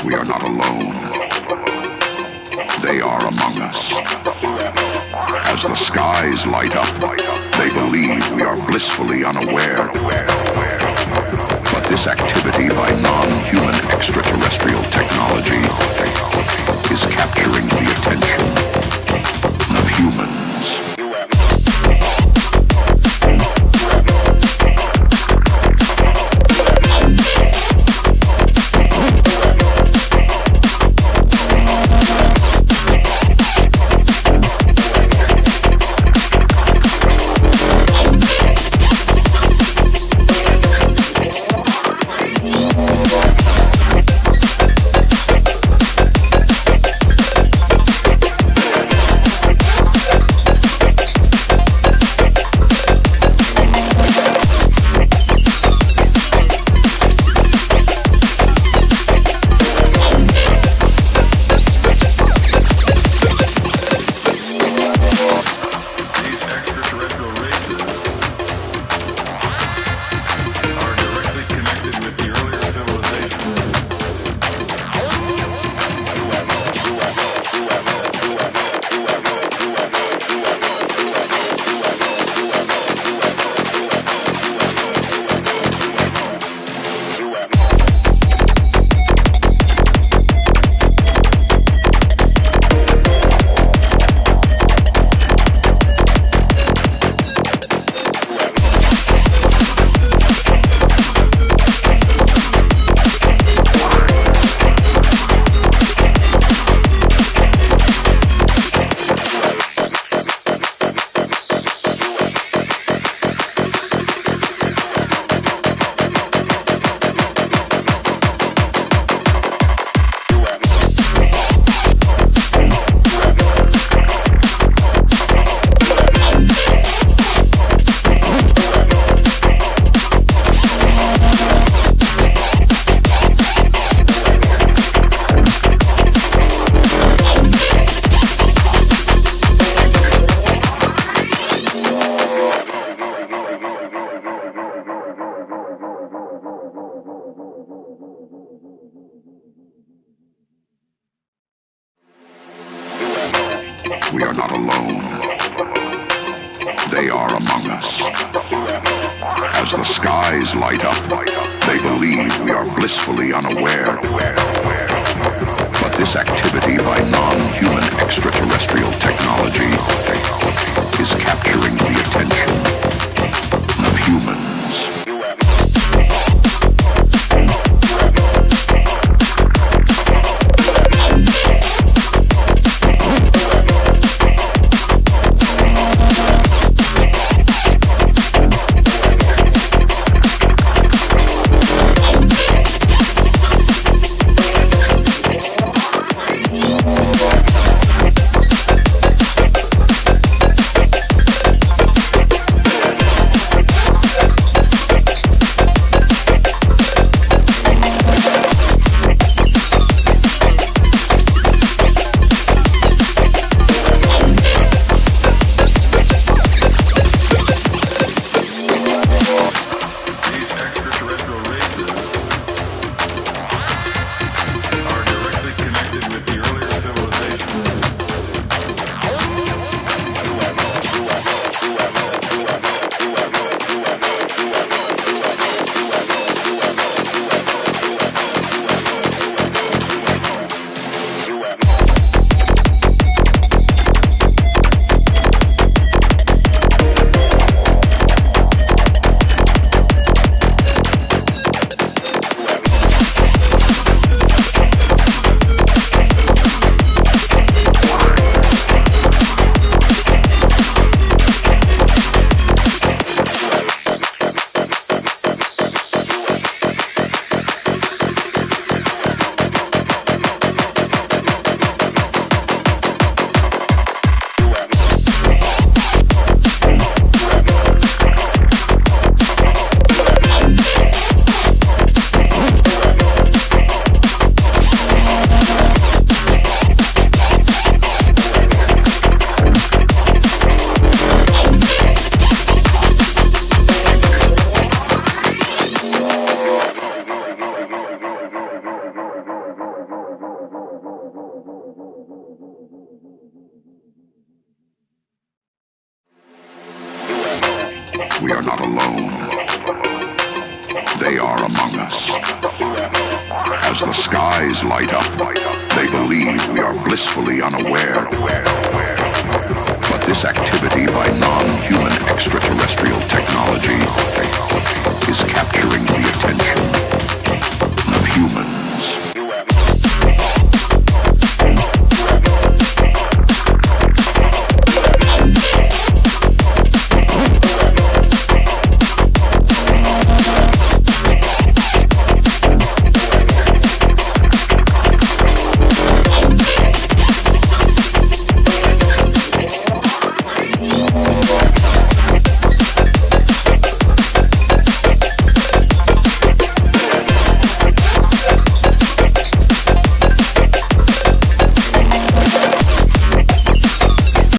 We are not alone. They are among us. As the skies light up, they believe we are blissfully unaware. But this activity by non-human extraterrestrial technology is capturing the attention of humans. We are not alone. They are among us. As the skies light up, they believe we are blissfully unaware. But this activity by non-human extraterrestrial technology is capturing the attention of humans. we are not alone. They are among us. As the skies light up, they believe we are blissfully unaware. But this activity by non-human extraterrestrial technology is capturing the attention